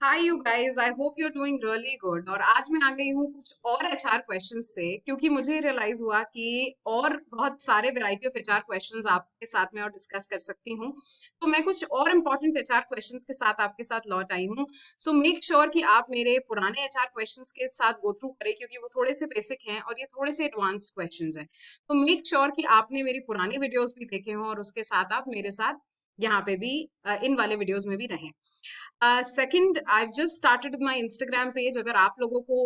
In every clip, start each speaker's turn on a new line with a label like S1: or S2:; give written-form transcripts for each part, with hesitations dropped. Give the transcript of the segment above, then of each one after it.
S1: Hi you guys, I hope you are doing really good. और आज मैं आ गई हूँ कुछ और एचआर क्वेश्चंस से, क्योंकि मुझे रियलाइज हुआ कि और बहुत सारे वैरायटी ऑफ एचआर क्वेश्चंस आपके साथ में और डिस्कस कर सकती हूँ। तो मैं कुछ और इम्पोर्टेंट एचआर क्वेश्चंस के साथ आपके साथ लौट आई हूँ। सो मेक श्योर कि आप मेरे पुराने एचआर क्वेश्चंस के साथ गो थ्रू करें, क्योंकि वो थोड़े से बेसिक हैं और ये थोड़े से एडवांस्ड क्वेश्चंस हैं। तो मेक श्योर कि आपने मेरी पुरानी वीडियोस भी देखे हों और उसके साथ आप मेरे साथ यहाँ पे भी इन वाले वीडियोस में भी रहें। Second, I just started my Instagram page. अगर आप लोगों को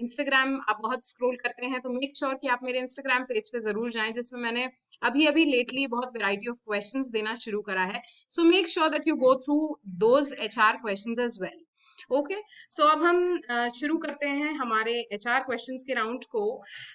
S1: इंस्टाग्राम आप बहुत स्क्रॉल करते हैं तो मेक श्योर कि आप मेरे इंस्टाग्राम पेज पे जरूर जाएं, जिसमें मैंने अभी अभी लेटली बहुत वैरायटी ऑफ क्वेश्चंस देना शुरू करा है। So make sure that you go through those HR questions as well. Okay, so अब हम शुरू करते हैं हमारे एचआर क्वेश्चंस के राउंड को।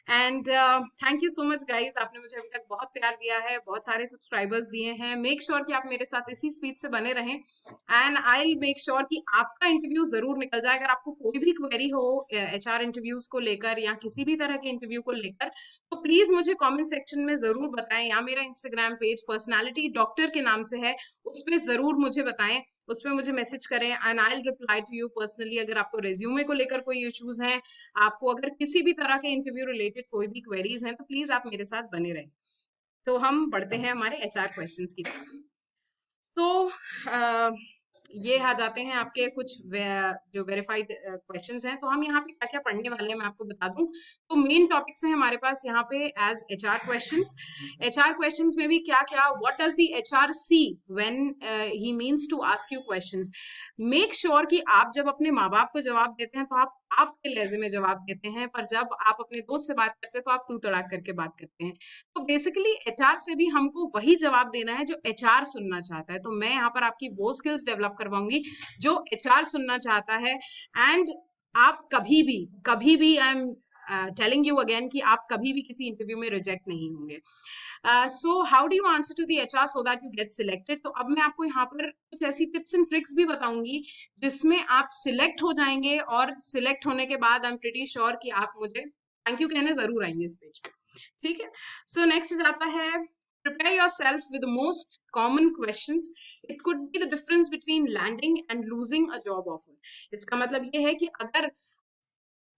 S1: And thank you so much guys, आपने मुझे अभी तक बहुत प्यार दिया है, बहुत सारे सब्सक्राइबर्स दिए हैं। मेक श्योर कि आप मेरे साथ इसी स्पीड से बने रहें एंड आई मेक श्योर कि आपका इंटरव्यू जरूर निकल जाए। अगर आपको कोई भी क्वेरी हो एचआर इंटरव्यूज को लेकर या किसी भी तरह के इंटरव्यू को लेकर, तो प्लीज मुझे कमेंट सेक्शन में जरूर बताएं, या मेरा इंस्टाग्राम पेज पर्सनालिटी डॉक्टर के नाम से है, उस पर जरूर मुझे बताएं, उस पर मुझे मैसेज करें and I will reply to you personally. अगर आपको रेज्यूमे को लेकर कोई इश्यूज हैं, आपको अगर किसी भी तरह के इंटरव्यू रिलेटेड कोई भी क्वेरीज हैं, तो प्लीज आप मेरे साथ बने रहें। तो हम बढ़ते हैं हमारे एचआर क्वेश्चंस की तरफ। तो ये आ जाते हैं आपके कुछ जो वेरीफाइड क्वेश्चंस हैं। तो हम यहाँ पे क्या क्या पढ़ने वाले हैं मैं आपको बता दूं। तो मेन टॉपिक्स हैं हमारे पास यहाँ पे as HR questions. HR questions में भी क्या क्या, what does the HR see when he means to ask you questions. Make sure कि आप जब अपने माँ बाप को जवाब देते हैं तो आप आपके लहजे में जवाब देते हैं, पर जब आप अपने दोस्त से बात करते हैं तो आप तू तड़ाक करके बात करते हैं। तो बेसिकली एचआर से भी हमको वही जवाब देना है जो एचआर सुनना चाहता है। तो मैं यहाँ पर आपकी वो स्किल्स डेवलप करवाऊंगी जो एचआर सुनना चाहता है। एंड आप कभी भी I am telling you again कि आप कभी भी किसी इंटरव्यू में रिजेक्ट नहीं होंगे। So how do you answer to the HR so that you get selected. तो अब मैं आपको यहाँ पर कुछ ऐसी टिप्स एंड ट्रिक्स भी बताऊंगी जिसमें आप सिलेक्ट हो जाएंगे, और सिलेक्ट होने के बाद आई एम प्रीटी श्योर कि आप मुझे थैंक यू कहने जरूर आएंगे इस पेज पे। ठीक है, सो नेक्स्ट जाता है, prepare yourself with the most common questions. It could be the difference between landing and losing a job offer. इसका मतलब ये है कि अगर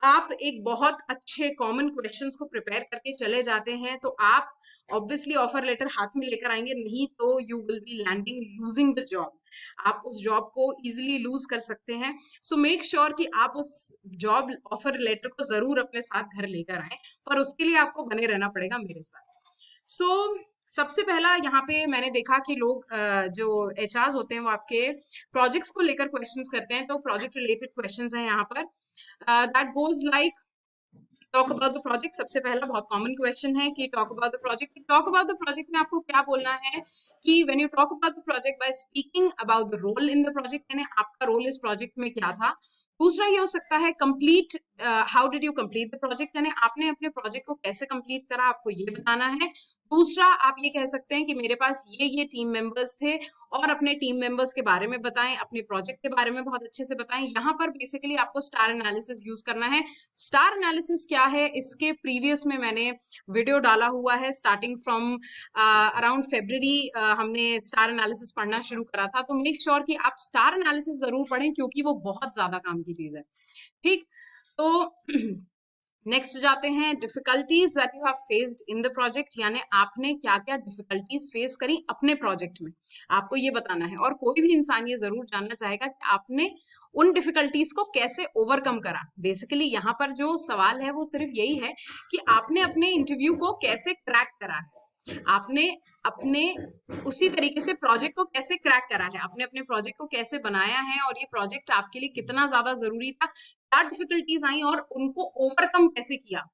S1: आप एक बहुत अच्छे कॉमन क्वेश्चंस को प्रिपेयर करके चले जाते हैं तो आप ऑब्वियसली ऑफर लेटर हाथ में लेकर आएंगे, नहीं तो you will be landing losing the job. आप उस जॉब को इजीली लूज कर सकते हैं। सो मेक श्योर कि आप उस जॉब ऑफर लेटर को जरूर अपने साथ घर लेकर आए, पर उसके लिए आपको बने रहना पड़ेगा मेरे साथ। सो सबसे पहला यहाँ पे मैंने देखा कि लोग जो एचआर होते हैं वो आपके प्रोजेक्ट्स को लेकर क्वेश्चंस करते हैं। तो प्रोजेक्ट रिलेटेड क्वेश्चंस हैं यहाँ पर। That goes like, talk about the project. सबसे पहला बहुत कॉमन क्वेश्चन है कि talk about the project. Talk about the project में आपको क्या बोलना है कि when you talk about the project by speaking about the role in the project, यानी आपका रोल इस प्रोजेक्ट में क्या था। दूसरा ये हो सकता है complete, how did you complete the project, यानी आपने अपने प्रोजेक्ट को कैसे कंप्लीट करा, आपको ये बताना है। दूसरा आप ये कह सकते हैं कि मेरे पास ये टीम मेंबर्स थे, और अपने टीम मेंबर्स के बारे में बताएं, अपने प्रोजेक्ट के बारे में बहुत अच्छे से बताएं। यहाँ पर बेसिकली आपको स्टार एनालिसिस यूज करना है। स्टार एनालिसिस क्या है, इसके प्रीवियस में मैंने वीडियो डाला हुआ है। स्टार्टिंग फ्रॉम अराउंड फेब्रवरी हमने स्टार एनालिसिस पढ़ना शुरू करा था। तो मेक श्योर कि आप स्टार एनालिसिस जरूर पढ़ें, क्योंकि वो बहुत ज्यादा काम की चीज है। ठीक, तो नेक्स्ट जाते हैं, difficulties that you have faced in the project, यानी आपने क्या क्या डिफिकल्टीज फेस करी अपने प्रोजेक्ट में, आपको ये बताना है। और कोई भी इंसान ये जरूर जानना चाहेगा कि आपने उन डिफिकल्टीज को कैसे ओवरकम करा। बेसिकली यहाँ पर जो सवाल है वो सिर्फ यही है कि आपने अपने इंटरव्यू को कैसे क्रैक करा है, आपने अपने उसी तरीके से प्रोजेक्ट को कैसे क्रैक करा है, आपने अपने प्रोजेक्ट को कैसे बनाया है, और ये प्रोजेक्ट आपके लिए कितना ज्यादा जरूरी था, क्या डिफिकल्टीज आई और उनको ओवरकम कैसे किया।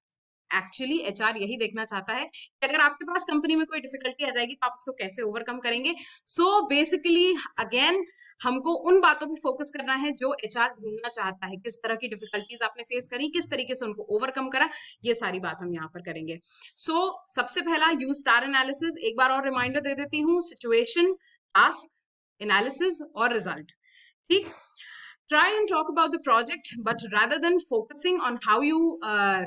S1: एक्चुअली एचआर यही देखना चाहता है कि अगर आपके पास कंपनी में कोई डिफिकल्टी आ जाएगी तो आप उसको कैसे ओवरकम करेंगे। सो बेसिकली अगेन हमको उन बातों पे फोकस करना है जो एचआर ढूंढना चाहता है, किस तरह की डिफिकल्टीज आपने फेस करी, किस तरीके से उनको ओवरकम करा, ये सारी बात हम यहाँ पर करेंगे। सो सबसे पहला यूज स्टार एनालिसिस। एक बार और रिमाइंडर दे देती हूँ, सिचुएशन, टास्क, एनालिसिस और रिजल्ट। ठीक, try and talk about the project, but rather than focusing on how you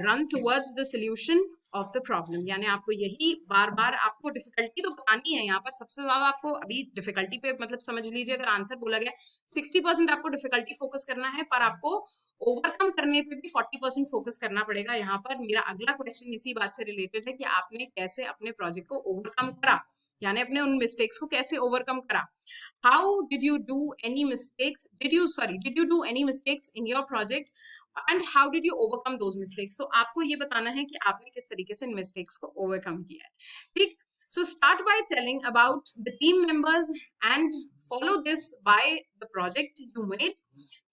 S1: run towards the solution, of the problem, यानी आपको यही बार बार आपको डिफिकल्टी तो बतानी है। यहाँ पर सबसे ज्यादा आपको अभी डिफिकल्टी पे मतलब समझ लीजिए, अगर आंसर बोला गया 60% आपको डिफिकल्टी फोकस करना है, पर आपको ओवरकम करने पे भी 40% फोकस करना पड़ेगा। यहाँ पर मेरा अगला क्वेश्चन इसी बात से रिलेटेड है कि आपने कैसे अपने प्रोजेक्ट को ओवरकम करा, यानी अपने उन मिस्टेक्स को कैसे ओवरकम करा। How did you do any mistakes, did you do any mistakes in your project and how did you overcome those mistakes. तो आपको ये बताना है कि आपने किस तरीके से इन मिस्टेक्स को ओवरकम किया है। ठीक, so start by telling about the team members and follow this by the project you made.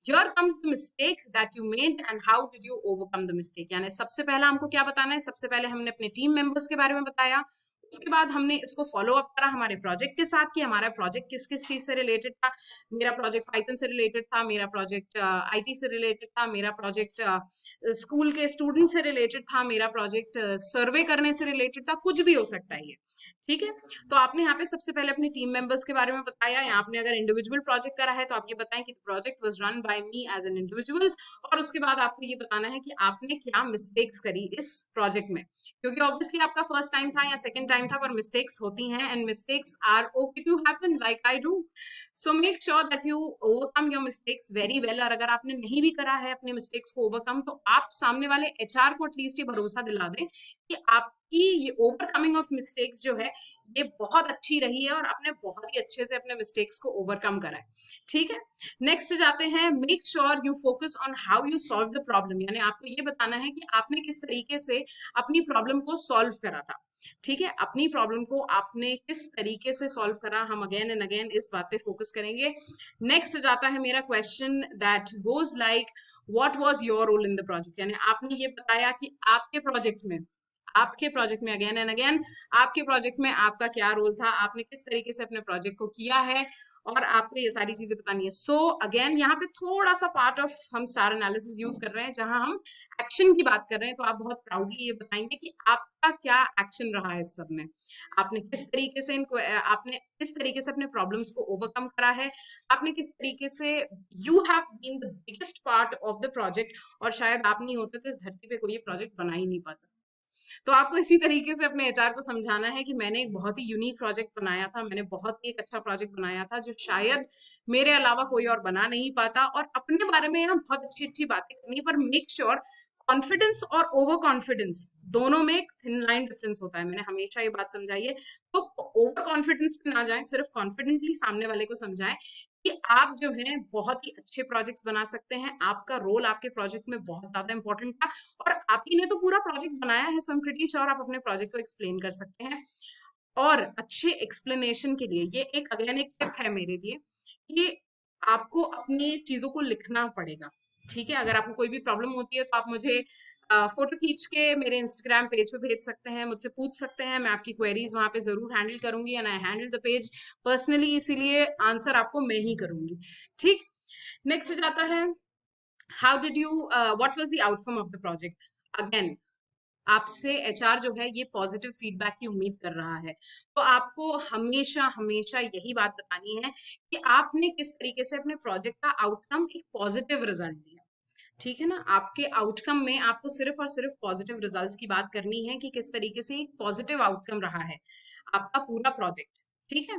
S1: Here comes the mistake that you made and how did you overcome the mistake। यानी सबसे पहला हमको क्या बताना है, सबसे पहले हमने अपने टीम मेंबर्स के बारे में बताया, उसके बाद हमने इसको फॉलो अप करा हमारे प्रोजेक्ट के साथ कि हमारा प्रोजेक्ट किस किस चीज से रिलेटेड था। मेरा प्रोजेक्ट पाइथन से रिलेटेड था, मेरा प्रोजेक्ट आईटी से रिलेटेड था, मेरा प्रोजेक्ट स्कूल के स्टूडेंट से रिलेटेड था, मेरा प्रोजेक्ट सर्वे करने से रिलेटेड था, कुछ भी हो सकता है ये। ठीक है, तो आपने यहाँ पे सबसे पहले अपनी टीम मेंबर्स के बारे में बताया। यहाँ आपने अगर इंडिविजुअल प्रोजेक्ट करा है तो आप ये बताएं कि project was run by me as an individual, और उसके बाद आपको ये बताना है कि आपने क्या मिस्टेक्स करी इस प्रोजेक्ट में, क्योंकि ऑब्वियसली आपका फर्स्ट टाइम था या सेकंड टाइम था, पर मिस्टेक्स होती हैं and mistakes are okay to happen like I do. So make sure that you overcome your mistakes very well. और अगर आपने नहीं भी करा है अपने मिस्टेक्स को ओवरकम, तो आप सामने वाले एचआर को एटलीस्ट ये भरोसा दिला दें कि आपकी ये ओवरकमिंग ऑफ मिस्टेक्स जो है ये बहुत अच्छी रही है और आपने बहुत ही अच्छे से अपने मिस्टेक्स को ओवरकम करा है। ठीक है, नेक्स्ट जाते हैं, make sure you focus on how you solve the problem, यानी आपको ये बताना है कि आपने किस तरीके से अपनी प्रॉब्लम को सॉल्व करा था। ठीक है, अपनी प्रॉब्लम को आपने किस तरीके से सॉल्व करा, हम अगेन एंड अगेन इस बात पे फोकस करेंगे। नेक्स्ट जाता है मेरा question that goes like what was your role in the project, यानी आपने ये बताया कि आपके प्रोजेक्ट में अगेन एंड अगेन आपके प्रोजेक्ट में आपका क्या रोल था, आपने किस तरीके से अपने प्रोजेक्ट को किया है, और आपको ये सारी चीजें बतानी है। सो अगेन यहाँ पे थोड़ा सा पार्ट ऑफ हम स्टार एनालिसिस यूज कर रहे हैं जहां हम एक्शन की बात कर रहे हैं, तो आप बहुत प्राउडली ये बताएंगे कि आपका क्या एक्शन रहा है इस सब में, आपने किस तरीके से अपने प्रॉब्लम्स को ओवरकम करा है, आपने किस तरीके से you have been the biggest part of the project, और शायद आप नहीं होते तो इस धरती पे कोई ये प्रोजेक्ट बना ही नहीं पाता। तो आपको इसी तरीके से अपने एचआर को समझाना है कि मैंने एक बहुत ही यूनिक प्रोजेक्ट बनाया था, मैंने बहुत ही एक अच्छा प्रोजेक्ट बनाया था जो शायद मेरे अलावा कोई और बना नहीं पाता, और अपने बारे में यहाँ बहुत अच्छी अच्छी बातें करनी है, पर मेक श्योर कॉन्फिडेंस और ओवर कॉन्फिडेंस दोनों में एक थिन लाइन डिफरेंस होता है, मैंने हमेशा ये बात समझाई है। तो ओवर कॉन्फिडेंस पे ना जाएं, सिर्फ कॉन्फिडेंटली सामने वाले को समझाएं कि आप जो है बहुत ही अच्छे प्रोजेक्ट्स बना सकते हैं, आपका रोल आपके प्रोजेक्ट में बहुत ज्यादा इंपॉर्टेंट था, और आप ही ने तो पूरा प्रोजेक्ट बनाया है, सो आई एम प्रीटी श्योर आप अपने प्रोजेक्ट को एक्सप्लेन कर सकते हैं। और अच्छे एक्सप्लेनेशन के लिए ये एक अगेन एक टिप है मेरे लिए कि आपको अपनी चीजों को लिखना पड़ेगा। ठीक है, अगर आपको कोई भी प्रॉब्लम होती है तो आप मुझे फोटो खींच के मेरे इंस्टाग्राम पेज पे भेज सकते हैं, मुझसे पूछ सकते हैं, मैं आपकी क्वेरीज वहां पे जरूर हैंडल करूंगी, and I handle the page personally, इसीलिए आंसर आपको मैं ही करूंगी। ठीक, नेक्स्ट जाता है, how did you what was the outcome of the project. Again आपसे एचआर जो है ये पॉजिटिव फीडबैक की उम्मीद कर रहा है, तो आपको हमेशा हमेशा यही बात बतानी है कि आपने किस तरीके से अपने प्रोजेक्ट का आउटकम एक पॉजिटिव रिजल्ट दिया। ठीक है ना, आपके आउटकम में आपको सिर्फ और सिर्फ पॉजिटिव रिजल्ट्स की बात करनी है कि किस तरीके से एक पॉजिटिव आउटकम रहा है आपका पूरा प्रोजेक्ट। ठीक है,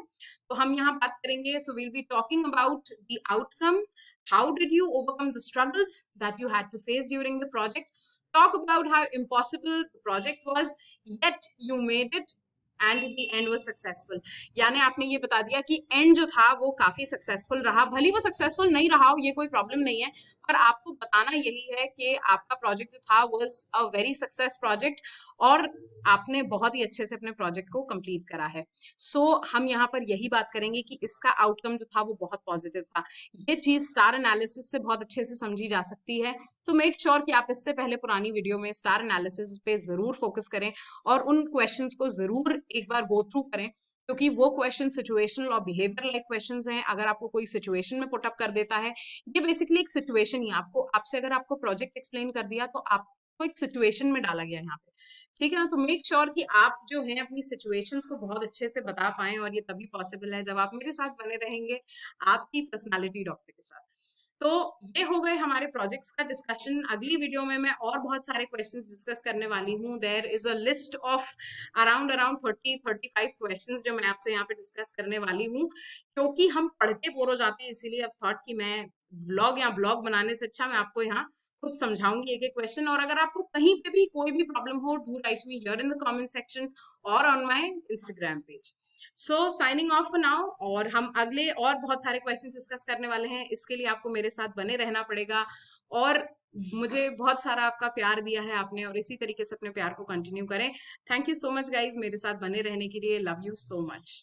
S1: तो हम यहाँ बात करेंगे, so will be talking about the outcome, how did you overcome the struggles that you had to face during the project, talk about how impossible the project was, yet you made it and the end was successful। यानी आपने ये बता दिया कि and जो था वो काफी सक्सेसफुल रहा, भले वो सक्सेसफुल नहीं रहा हो ये कोई प्रॉब्लम नहीं है, पर आपको बताना यही है कि आपका प्रोजेक्ट जो था was a very success project, और आपने बहुत ही अच्छे से अपने प्रोजेक्ट को कंप्लीट करा है। सो हम यहाँ पर यही बात करेंगे कि इसका आउटकम जो था वो बहुत पॉजिटिव था। ये चीज स्टार एनालिसिस से बहुत अच्छे से समझी जा सकती है, तो मेक श्योर कि आप इससे पहले पुरानी वीडियो में स्टार एनालिसिस पे जरूर फोकस करें और उन क्वेश्चंस को जरूर एक बार गो थ्रू करें, क्योंकि वो क्वेश्चन सिचुएशनल और बिहेवियर लाइक क्वेश्चंस हैं। अगर आपको कोई सिचुएशन में पुट अप कर देता है, ये बेसिकली एक सिचुएशन ही आपसे अगर आपको प्रोजेक्ट एक्सप्लेन कर दिया तो आपको एक सिचुएशन में डाला गया यहाँ पे। ठीक है ना, तो मेक श्योर कि आप जो है अपनी सिचुएशंस को बहुत अच्छे से बता पाएं, और ये तभी पॉसिबल है जब आप मेरे साथ बने रहेंगे आपकी पर्सनालिटी डॉक्टर के साथ। तो ये हो गए हमारे प्रोजेक्ट्स का डिस्कशन। अगली वीडियो में मैं और बहुत सारे क्वेश्चंस डिस्कस करने वाली हूँ। There is a list of around around 30-35 questions जो मैं आपसे यहाँ पे डिस्कस करने वाली हूँ, क्योंकि हम पढ़ के बोर हो जाते हैं। इसीलिए अब थॉट कि मैं व्लॉग या ब्लॉग बनाने से अच्छा मैं आपको यहाँ खुद समझाऊंगी एक एक क्वेश्चन। और अगर आपको कहीं पे भी कोई भी प्रॉब्लम हो, do write me here in the comment section और on my Instagram page. So signing off for now, और हम अगले और बहुत सारे क्वेश्चन डिस्कस करने वाले हैं। इसके लिए आपको मेरे साथ बने रहना पड़ेगा, और मुझे बहुत सारा आपका प्यार दिया है आपने, और इसी तरीके से अपने प्यार को कंटिन्यू करें। Thank you so much guys मेरे साथ बने रहने के लिए। Love you so much.